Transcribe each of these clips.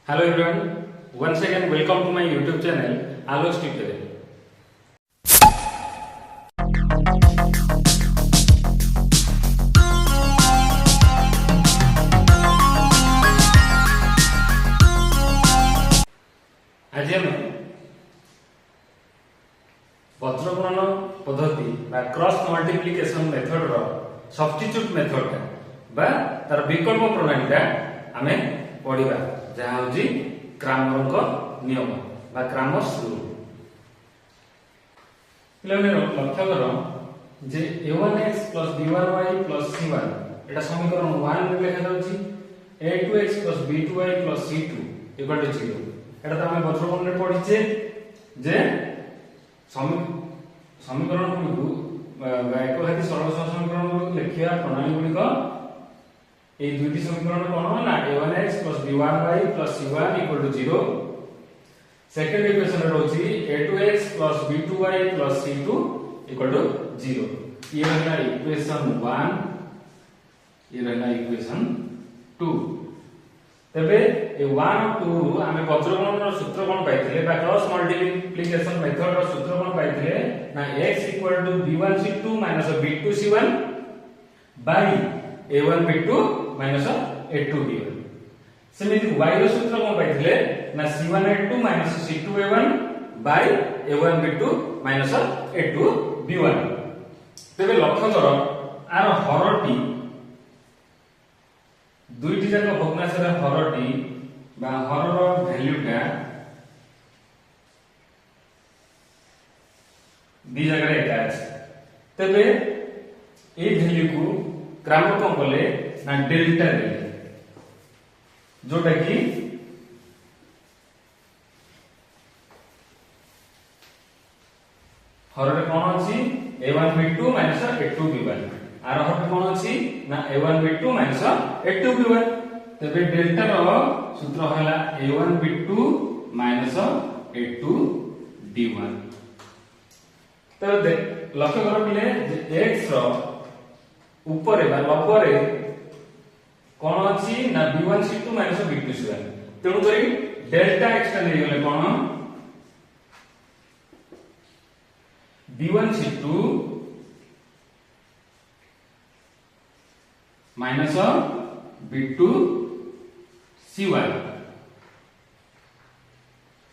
Hello everyone, once again welcome to my YouTube channel Alok Tutorial. आज आम वज्रगणन पद्धति बा क्रॉस मल्टीप्लिकेशन मेथड रो substitute method बा तार विकल्प प्रणाली आमे पढ़िबा जहाँ हूँ क्रामर नियम बा क्रामर्स रूल। लक्ष्य कर जे a1x plus b1y plus c1 एटा समीकरण 1 रे लिखा जाउची a2x plus b2y plus c2 equal to 0। एटा त हम वज्रगणन रे पढिचे जे समीकरण को एकघाती सरल समीकरण को लिखिया प्रणाली गुडिक ए दुईटी समीकरण कोन ना a1x plus b1y plus c1 equal to 0। Second equation रे होची a2x plus b2y plus c2 equal to 0। ये रहला इक्वेशन 1, ये रहला इक्वेशन 2। तबे ए 1 और 2 आमे वज्रगणन रो सूत्र कोन पाइथिले बा क्रॉस मल्टीप्लिकेशन मेथड रो सूत्र कोन पाइथिले ना x equal to b1c2 minus b2c1 by a1b2 minus a2b1। सेमिति y रो सूत्र कोन पाइथिले ना c1a2 minus c2a1 by a1b2 minus a2b1। तबे लक्ष्य करो आर हरटी दुईटी जाक भग्नांश रे हरटी बा हरर वैल्यूटा दी जगह एका अछि। तबे ए वैल्यू को क्रामर कोन बोले ना डेल्टा रे जोटा कि हररे कोन अछि a1b2 minus a2b1 आर हररे कोन अछि ना a1b2 minus a2b1। तबे डेल्टा रो सूत्र हला a1b2 minus a2b1। तो देख लक्ष्य करो पिले जे x रो ऊपर बा लंबरे कोन अछि ना b1c2 minus b2c1। तेणु करी डेल्टा x टा नै गले कोन b1c2 minus b2c1।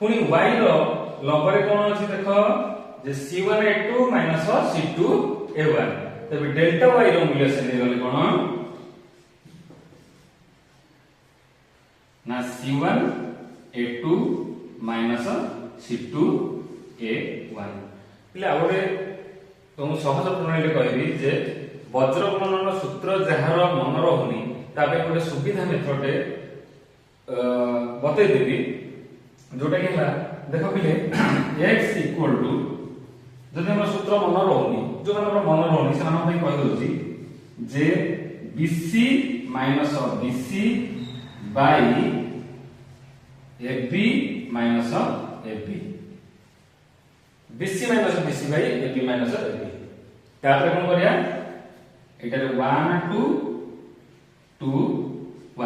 पुनी y रो लंबरे कोन अछि देखो जे c1a2 minus c2a1। तबे डेल्टा y रो मूल्य से नै गले कोन ना c1a2 minus c2a1। એટલે આવડે તો હું સહજ પ્રણાલી કહી જે વજ્રગણનનો સૂત્ર ଯାହାର ମନ ରହୁନି ତା ପାଇଁ ଗୋଟେ ସୁବିଧା ମେଥଡ ବତେଇ ଦେବି ଯୋଉଟା କି ହେଲା ଦେଖ ପିଲେ x equal to ଯଦି ଆମର ସୂତ୍ର ମନ ରହୁନି ଯୋଉମାନଙ୍କର ମନ ରହୁନି ସେମାନଙ୍କ ପାଇଁ କହି ଦଉଛି ଯେ bc minus bc by ab minus ab bc minus bc by ab minus ab। तापर कोन करिया एटा रे 1 2 2 1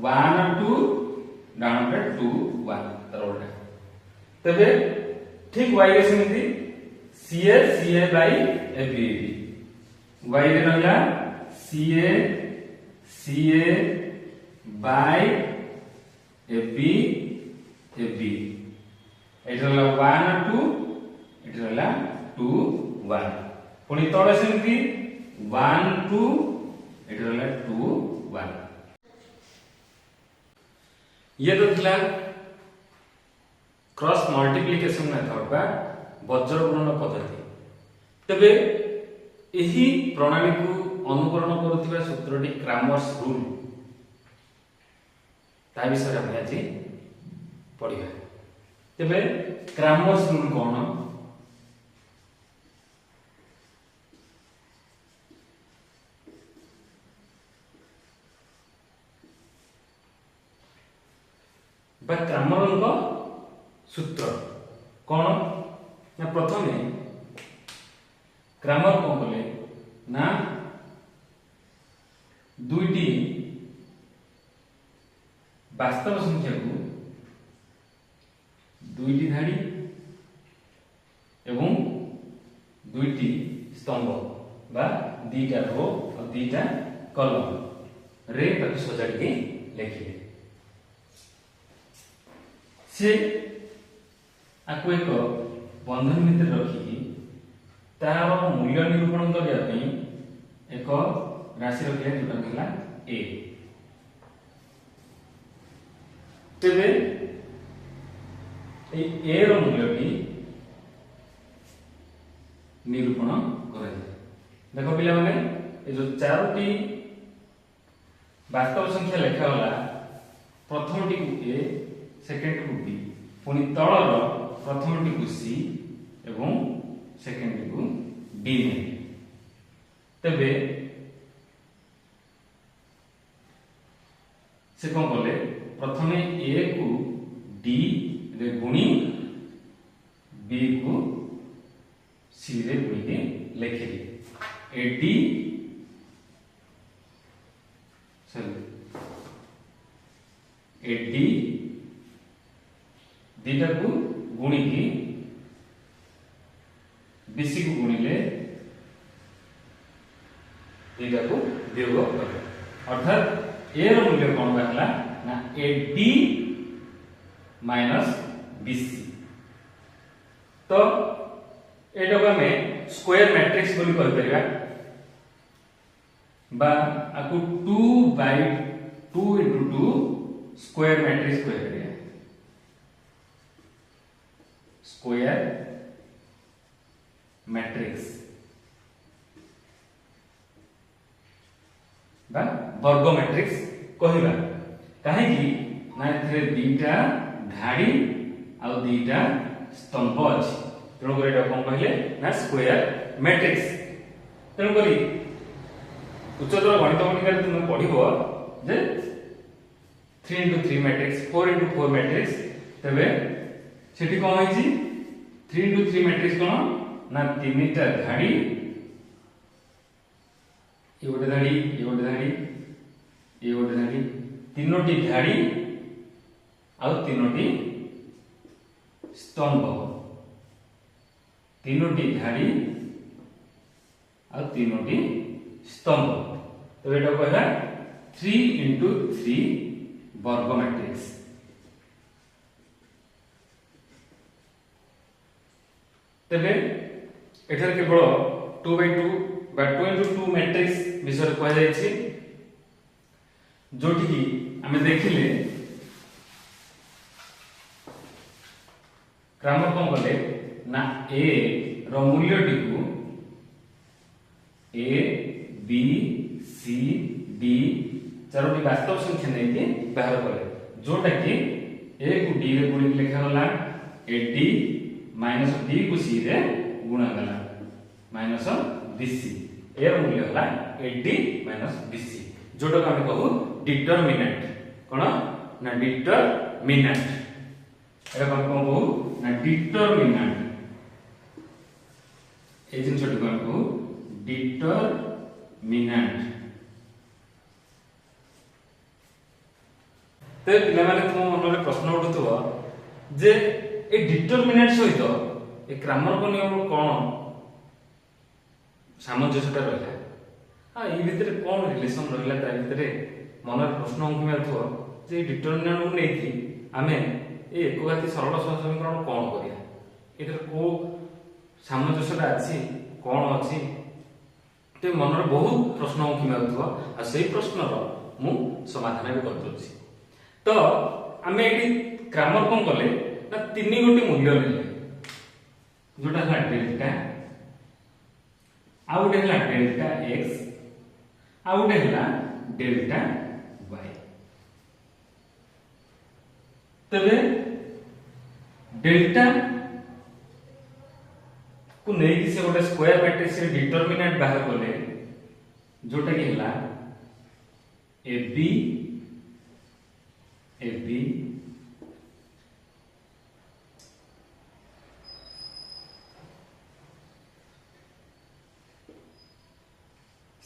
1 2 डाउन पे 2 1 तरोडा। तबे ठीक y रे समिति ca ca by ab y रे रहला ca ca by ab ab एटा रहला 1 2 एटा रहला 2 1। पुनी तळे समिति 1 2 एटा रहला 2 1। ये तो थिला क्रॉस मल्टीप्लिकेशन मेथड बा वज्रगणन पद्धति। तबे एही प्रणाली को अनुकरण करूथिबा सूत्रटी क्रामर्स रूल ता विषय हम आज पढिबा। तबे क्रामर्स रूल कोन बा क्रामर को सूत्र कोन ना प्रथमे क्रामर कोन बोले ना दुईटी वास्तव संख्या को दुईटी धाड़ी एवं दुईटी स्तंभ बा दीटा रो और दीटा कॉलम रे ताकि सजाड़ी के लिखिले से आपको एक बंधन भितर रखिकी तार मूल्य निरूपण करने एक राशि रखिले जोटा कहला ए तेरे ए रो मूल्यटी निरूपण कर देखो पिला माने ए जो चारोटी वास्तव संख्या लेखा होला प्रथम टी को ए सेकंड को बी पुनी तळर प्रथम टी को सी एवं सेकंड टी को डी ने तबे से कौन कले प्रथमे ए को डी रे गुणी बी को सी रे गुणी के लिखिली ए डी ए डी दीटा को गुणी की बीसी को गुणिले दीटा को वियोग करे अर्थात ए रो मूल्य कोन बाहला ना ए डी माइनस बीसी तो एटा को हमें स्क्वायर मैट्रिक्स बोली कहि परिबा बा आकु 2 by 2 into 2 स्क्वायर मैट्रिक्स कहि परिबा स्क्वायर मैट्रिक्स बा वर्ग मैट्रिक्स कहिबा काहे कि ना एथरे दीटा धाड़ी आ दीटा स्तंभ अछि तेणु कर एटा कोन कहले ना स्क्वायर मैट्रिक्स तेणु करी उच्चतर गणित गणित तुम पढ़िबो जे 3 into 3 मैट्रिक्स 4 into 4 मैट्रिक्स तबे सेठी कोन होई छी 3 into 3 मैट्रिक्स कोन ना तीनटा धाड़ी ये गोटे धाड़ी ये गोटे धाड़ी ये गोटे धाड़ी तीनोटी धाड़ी आ तीनोटी स्तंभ तीनोटी धाड़ी आ तीनोटी स्तंभ तो एटा कहला 3 into 3 वर्ग मैट्रिक्स तबे एठार केवल 2 by 2 बा 2 into 2 मैट्रिक्स विषय कह जाय छी जोठी की हमें देखिले क्रम कोन कले ना ए रो मूल्य टी को ए बी सी डी चारोटी वास्तव संख्या नै के बाहर करे जोटा कि ए को डी रे गुणी लिखा होला ए डी माइनस डी को सी रे गुणा गला माइनस बीसी ए रो मूल्य होला ए डी माइनस बीसी जोटा को हम कहू डिटरमिनेंट कोन ना डिटरमिनेंट एटा हम कहू ना डिटरमिनेंट ए जिनसटी को हम कहू डिटरमिनेंट ते पिला माने तुम मन रे प्रश्न उठुथबो जे ए डिटरमिनेंट सहित ए क्रामर को नियम कोन सामंजस्यता रहला हां ई भितरे कोन रिलेशन रहला ता भितरे मन रे प्रश्न अंक मेथो जे डिटरमिनेंट को नै थी आमे ए एकघाती सरल समीकरण कोन करिया एतर को सामंजस्यता अछि कोन अछि ते मन रे बहुत प्रश्न अंक मेथो आ सेही प्रश्न रो मु समाधान भी कर दोछि तो आमे एटी क्रामर कोन कले ना तीन गोटी मूल्य लेले जोटा है डेल्टा आ गोटे है डेल्टा x आ गोटे है डेल्टा y तबे डेल्टा को नहीं कि से गोटे स्क्वायर मैट्रिक्स रे डिटरमिनेंट बाहर कले जोटा कि हला ए बी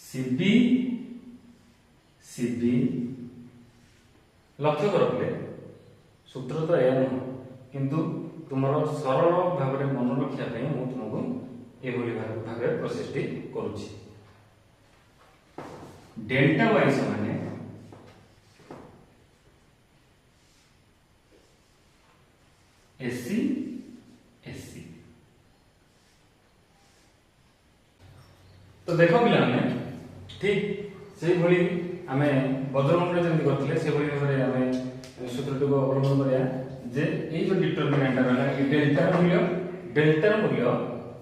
सी बी लक्ष्य कर पे सूत्र तो या नुह किंतु तुम सरल भाव में मन रखापी मुझे तुमको ये भाव प्रोसेस टी करुच्ची डेल्टा वाई समान एसी एसी। तो देख पिला ठीक से भली आम वज्रमंडल जमी करते से भाव में सूत्र को अवलंबन करा जे ये जो डिटरमिनेंट रहा डेल्टा मूल्य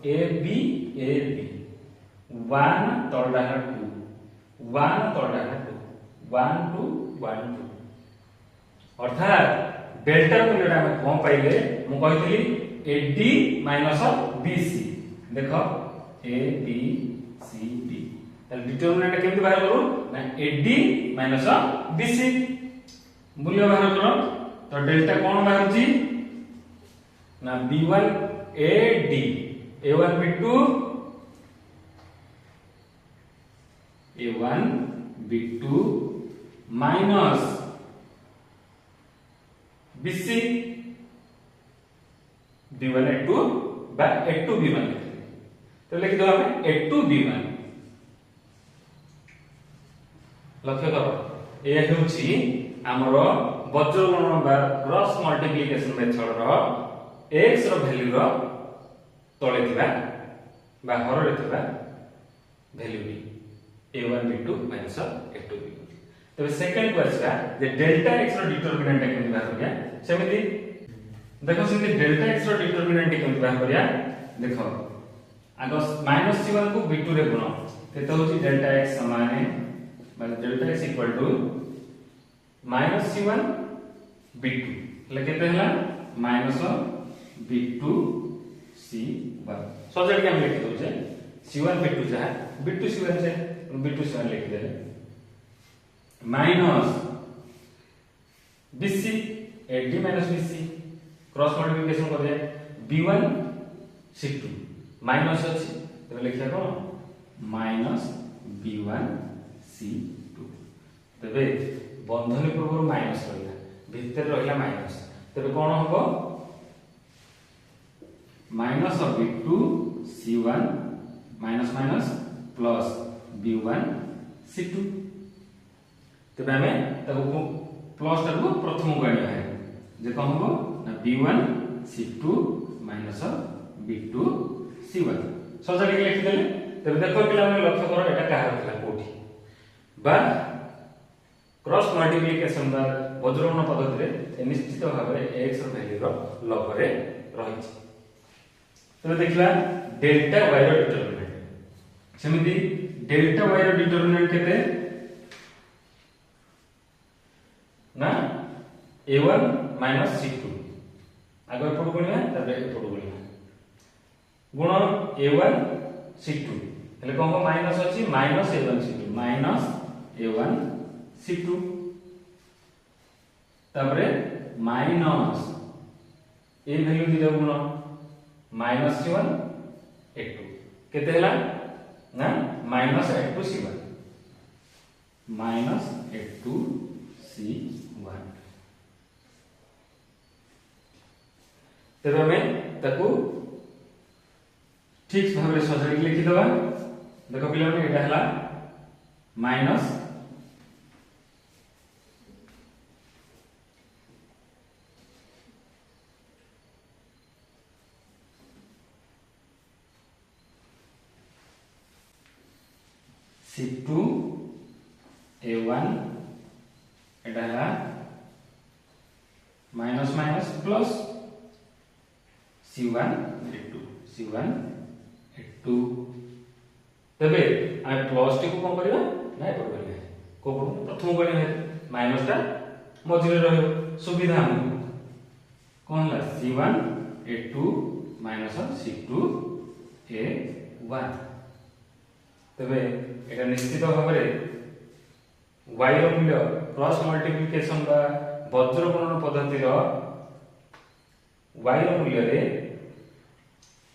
ए बी 1 तल डाहा 2 1 तल डाहा 2 1 2 1 2 अर्थात डेल्टा मूल्य आम कौन पाइले मु कही एडी माइनस बीसी देख A B C D determinant केमती बाहर करू ना एडी माइनस बीसी मूल्य बाहर करो तो डेल्टा कौन बाहर छी ना b1 ad a1 b2 a1 b2 minus bc b1 a2 बा a2 b1 तो लिख दो हमें a2 b1 लक्ष्य करो ये होची हमर वज्रगणन बा क्रॉस मल्टीप्लिकेशन मेथड रो x रो वैल्यू रो तळे थिबा बा हर रे थिबा value b a1 b2 minus a2 b1 तबे सेकंड क्वेश्चन जे डेल्टा x रो डिटरमिनेंट केमि बाहर करिया सेमिति देखो सेमिति डेल्टा x रो डिटरमिनेंट केमि बाहर करिया देखो आगो माइनस c1 को b2 रे गुण केते होची डेल्टा x समान माने delta x equal to minus c1 b2 એટલે કેતે હલા માઈનસ b2 c1 સજડ કે हम लिख दो છે c1 b2 जा b2 c1 છે b2 c1 लिख दे minus bc ad minus bc cross multiplication कर दे b1 c2 माइनस अछि तो लिखिया कोन माइनस b1 c2 तबे बंधनी पूर्व माइनस रहिला भीतर रहिला माइनस तबे कोन होबो minus of b2 c1 minus minus plus b1 c2 तबे हमें तको प्लस तको प्रथम गणित है जे कोन होबो ना b1 c2 minus b2 c1 सजा लिख देले तबे देखो पिला में लक्ष्य करो एटा काहा रखला कोठी बा क्रॉस मल्टीप्लिकेशन बा वज्रगणन पद्धति रे निश्चित भाव में x रो वैल्यू रो लग रे रही छै तो देखला डेल्टा y रो डिटरमिनेंट सेमिति डेल्टा y रो डिटरमिनेंट केते ना a1 c2 आगे पड़ गुणिया तबे पड़ गुणिया गुण a1 c2 એટલે કોમ માઈનસ ଅଛି minus a1 c2 minus a1 c2 तबरे माइनस ए वैल्यू दिले गुण माइनस c1 a2 केते हला ना minus a2 c1 minus a2 c1 तबे हमें ताकू ठीक भाव रे सजड़ी लिखि दवा देखो पिला ने एटा हला माइनस c2 a1 एटा हला minus minus plus c1 a2 c1 a2 तबे आ प्लस टी को कोन करबा ना एपट करबा को प्रथम गणित है माइनस ता मझिरे रहयो सुविधा हम कोन ला c1 a2 minus c2 a1 तबे एटा निश्चित भाव रे y रो मूल्य क्रॉस मल्टीप्लिकेशन बा वज्रगणन पद्धति रो y रो मूल्य रे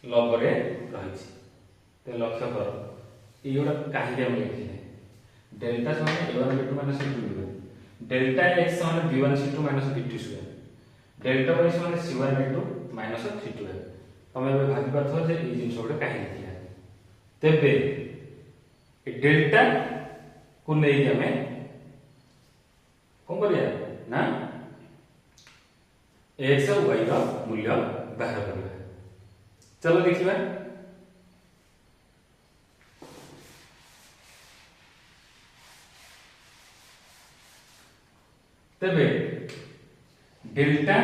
लग रे रहिछि ते लक्ष्य करो इयोडा काहे हम लिखिले डेल्टा समान a1 b2 minus c2 delta x समान b1 c2 minus b2 square delta y समान c1 b2 माइनस 3 2 तमे बे भाबी पाथो जे ई जिंस ओटे काहे लिखिया तेबे ए डेल्टा को नै हमें कोन करिया ना x और y रो मूल्य बाहर करबा चलो देखिबा तेबे डेल्टा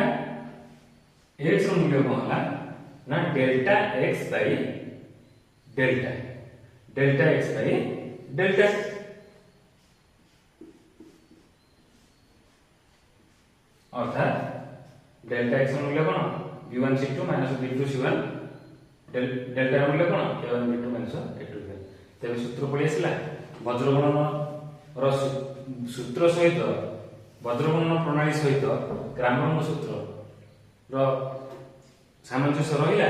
x रो मूल्य कहला ना delta x by delta delta x by delta अर्थात डेल्टा x रो मूल्य कोन b1 c2 minus b2 c1 delta rho मूल्य कोन a1 b2 माइनस a2 तेबे सूत्र पड़ी आसला वज्रगणन रो सूत्र सहित वज्रगणन प्रणाली सहित क्रामरन सूत्र रो सामंजस्य रहिला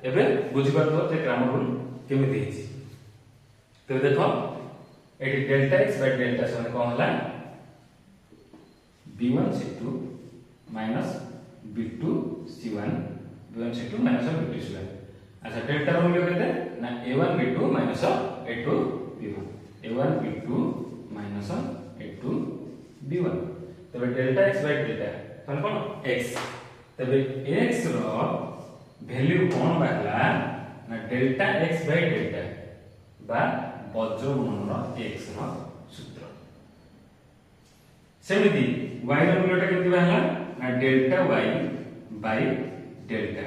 एबे बुझि पातो जे क्रामर रूल केमि देछि तो देखो eighty delta x by delta समान कोन हला b1 c2 minus b2 c1 b1 c2 minus b2 c1 अच्छा डेल्टा रो मूल्य केते ना a1 b2 minus a2 b1 a1 b2 minus a2 b1 तबे डेल्टा x बाय डेल्टा तन कोन x तबे x रो value कोन बाहला ना डेल्टा x बाय डेल्टा बा वज्रगुणन रो x रो सूत्र सेमिति y रो मूल्यटा केति बाहला ना डेल्टा y बाय डेल्टा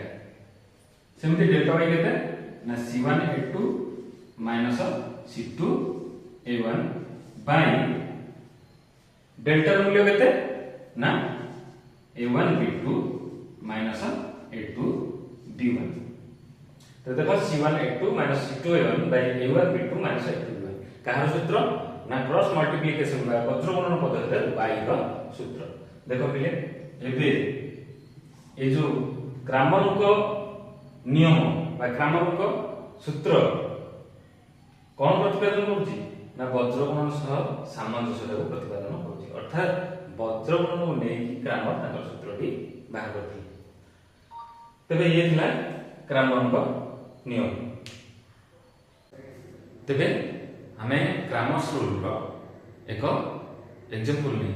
सेमिति डेल्टा y केते ना c1 a2 minus c2 a1 by delta rho मूल्य केते ना a1 b2 minus a2 b1 तो देखो c1 a2 minus c2 a1 bye a1 b2 minus a2 b1 कहार सूत्र ना क्रॉस मल्टीप्लिकेशन बा वज्रगुणन पद्धति y रो सूत्र देखो पिले एबे ए जो क्रामर को नियम बा क्रामर को सूत्र कोन प्रतिपादन करूची ना वज्रगुणन सह सामंजस्य को प्रतिपादन करूची अर्थात वज्रगुणन को नै कि क्रामर ताकर सूत्रटी बाहर करथि तबे ये थिला क्रामर को नियम तबे हमें क्रामर्स रूल रो एक एग्जांपल नै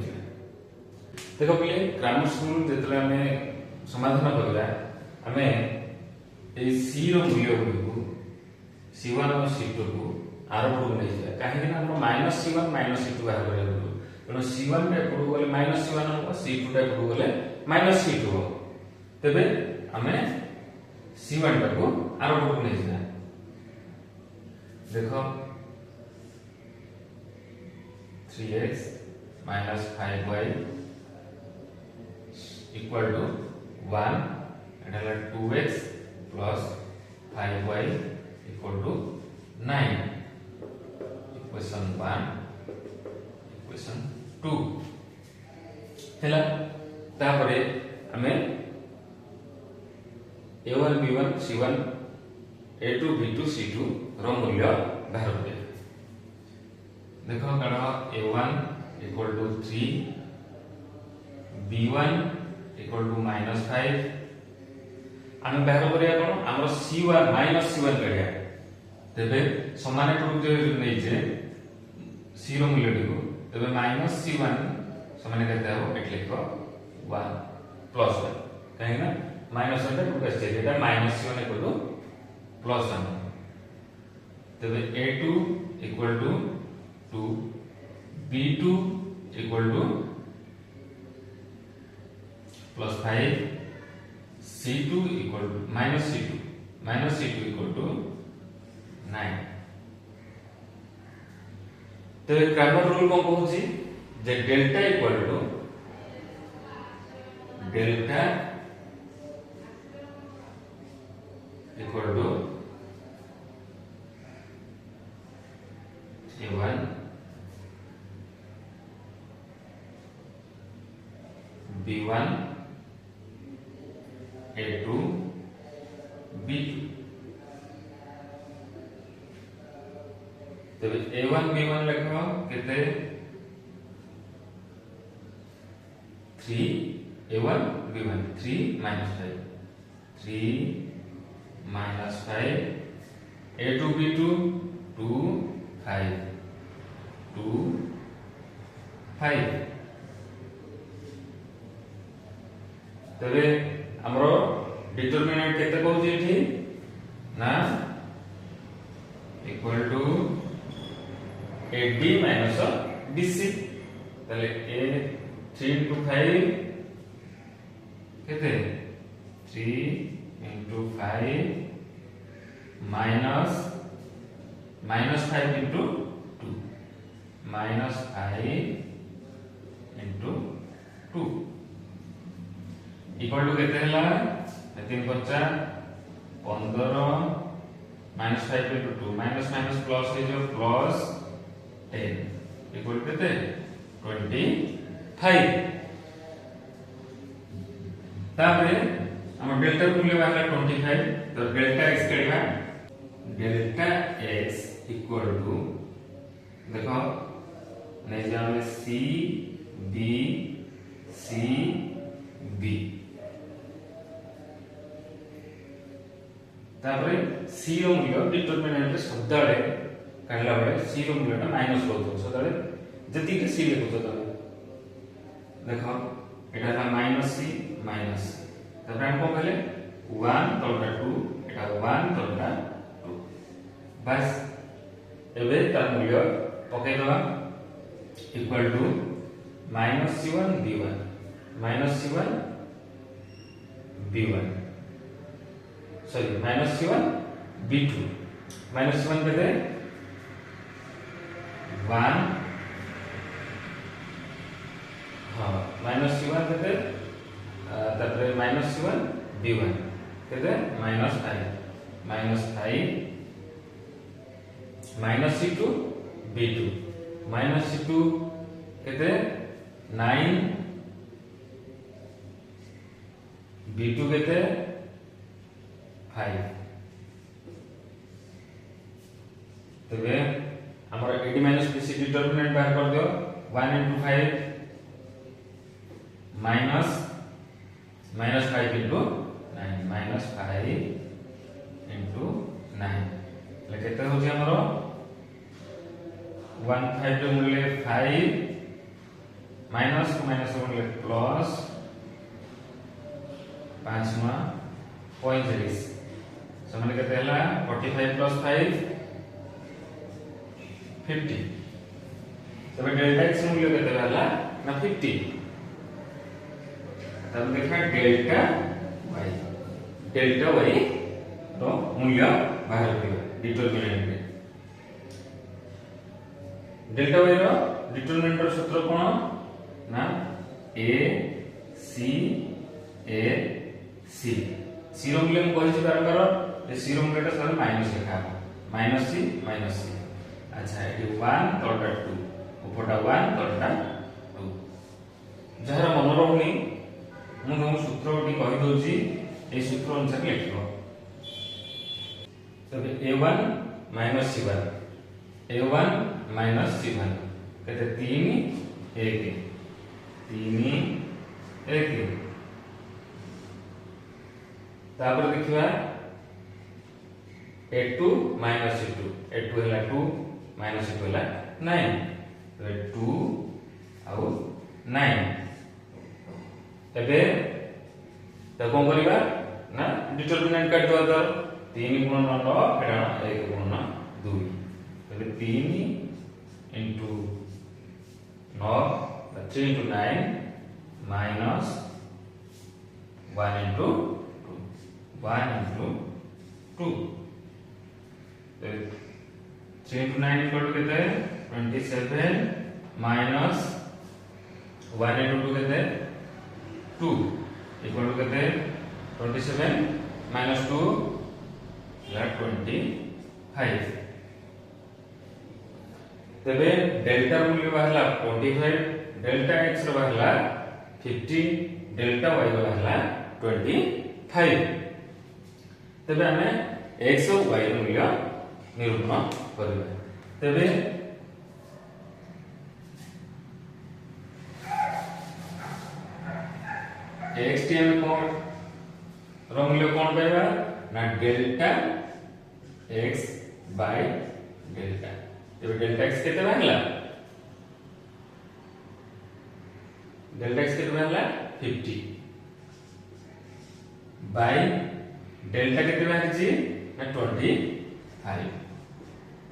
देखो पिले क्रामर्स रूल जेतले हमें समाधान करला हमें ए c रो मूल्य को c1 और c2 को आरंभ को नहीं जाए काहे कि हम माइनस c1 माइनस c2 बाहर करे तो c1 रे पडु गले माइनस c1 हो c2 रे पडु गले माइनस c2 हो तबे हमें c1 को आरंभ को नहीं जाए देखो 3x minus 5y equal to 1 and 2x plus 5y equal to 9 equation 1 equation 2 हैला तापरे हमें a1 b1 c1 a2 b2 c2 रो मूल्य बाहर करिया देखो कण a1 equal to 3 b1 equal to -5 आम बाहर करिया कोन हमर c1 -c1 करिया तबे समान प्रूफ जे नै जे c रो मूल्य को तबे -c1 समान करता हो एट लिखो 1 प्लस 1 कहीं ना माइनस 1 प्रूफ करते जेटा -c1 equal to +1 तबे a2 equal to 2 b2 equal to +5 c2 equal to -c2 equal to 9 तो क्रामर रूल को कहूची जे delta equal to delta equal to a1 b1 a2 b2 तबे a1 b1 लिखो केते 3 a1 b1 3 minus 5 3 minus 5 a2 b2 2 5 2 5 तबे हमरो determinant केते कहू एठी ना equal to ad minus bc तले a 3 into 5 केते 3 into 5 minus 5 into 2 minus 5 into 2 equal to केते हला 3 50 15 minus 5 into 2 minus minus plus is your plus 10 equal to केते 25 तापरे हम डेल्टा मूल्य बाहर 25 तो डेल्टा x केडा डेल्टा x इक्वल टू देखो नहीं जाने c b c b तापरे c रो मूल्य डिटरमिनेंट सदाळे काढला बळे c रो मूल्यटा माइनस होतो सदाळे जति के c लेखो तो देखो एटा था माइनस c माइनस तापरे हम को कहले 1 तलटा 2 एटा 1 तलटा 2 बस एबे तार मूल्य पके दवा equal to minus c1 b1 minus c1 b1 sorry minus c1 b2 minus c1 केते 1 हां माइनस c1 केते तापरे माइनस c1 b1 केते minus 5 minus 5 minus c2 b2 minus c2 केते 9 b2 केते 5 तबे हमर ad minus bc डिटरमिनेंट बाहर कर दियो 1 into 5 minus 5 into 9 minus 5 into 9 ले केते हो जे हमरो 1 5 रो मूल्य 5 माइनस मूल्य प्लस 5 मा 35 समान केते हला 45 plus 5 50 तबे डेल्टा x मूल्य केते हला ना 50 तब देखा डेल्टा y तो मूल्य बाहर करियो डिटरमिनेंट रे डेल्टा y रो डिटरमिनेंट रो सूत्र कोन ना a c c रो मूल्य हम कहि बार बार ए c रो मूल्यटा सर माइनस लिखा माइनस c अच्छा एटी 1 तलटा 2 उपरटा 1 तलटा 2 जहरा मन रहउनी मु हम सूत्र ओटी कहि दोची ए सूत्र अनुसार लिखिबो तबे a1 c1 a1 c1 केते 3 1 तापर देखिबा a2 c2 a2 हला 2 c2 हला 9 तो 2 आउ 9 तबे त कोन करिबा ना डिटरमिनेंट काट दो तो 3 गुण 9 एटा 1 गुण 2 तबे 3 into 9 3 into 9 minus 1 into 1 into 2 3 into 9 equal to कितने 27 minus 1 into 2 कितने 2 equal to कितने 27 minus 2 या 25 तबे डेल्टा मूल्य बाहला 45 डेल्टा x रो बाहला 50 डेल्टा y रो बाहला 25 तबे हमें x और y रो मूल्य निरूपण करबे तबे x टी हम कोन रो मूल्य कोन पाइबा ना डेल्टा x बाय डेल्टा एबे डेल्टा x केते बाहला डेल्टा x केते बाहला 50 बाय डेल्टा केते बाहर छी ना 25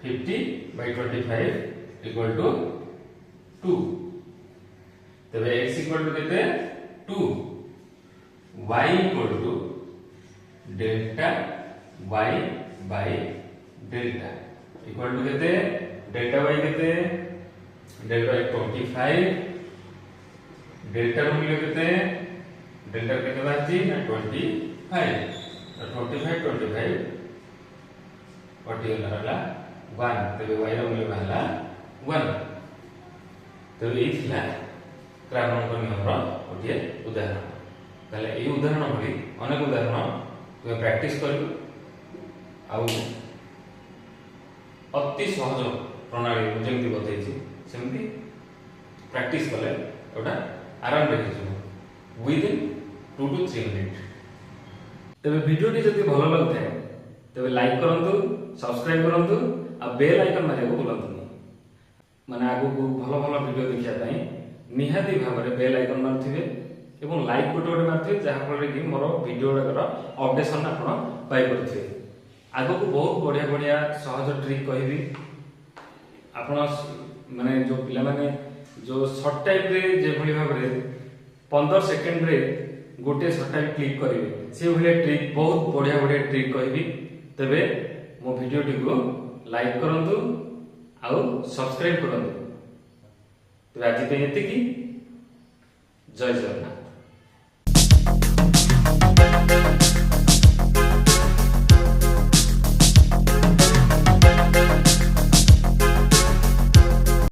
50 by 25 equal to 2 तबे x equal to केते 2 y equal to delta y by delta equal to केते delta y केते delta y 25 delta रो मूल्य केते delta केते बाजी ना 25 तो 25 40 होला 1 तबे y रो मूल्य बाहला 1 तबे ई थिला क्रमांकन नियमर गोटे उदाहरण ताले ए उदाहरण भली अनेक उदाहरण तुम प्रैक्टिस कर अति सहज प्रणाली जमी बतई सेमती प्रैक्टिस कले गोटा आराम रे विद इन 2 to 3 मिनिट तबे वीडियो टी जति भलो लगथे तबे लाइक करंतु सब्सक्राइब करंतु आ बेल आइकन मारियो भूलंतु माने आगु को भलो भलो वीडियो देखिया पई निहाती भाबरे बेल आइकन मारथिबे एवं लाइक गोटे गोटे मारथिबे जहा फल कि मोर वीडियो रा अपडेशन आपण पाई परथिबे आगु को बहुत बढ़िया बढ़िया सहज ट्रिक कहबी आपण माने जो पिला माने जो शॉर्ट टाइप रे जे भली भाबरे 15 सेकंड रे गोटे शॉर्ट टाइप क्लिक करिवे से भली ट्रिक बहुत बढ़िया बढ़िया ट्रिक कहबी तबे मो वीडियो टी को लाइक करंतु आउ सब्सक्राइब करंतु तो आज पे एति की जय जगन्नाथ।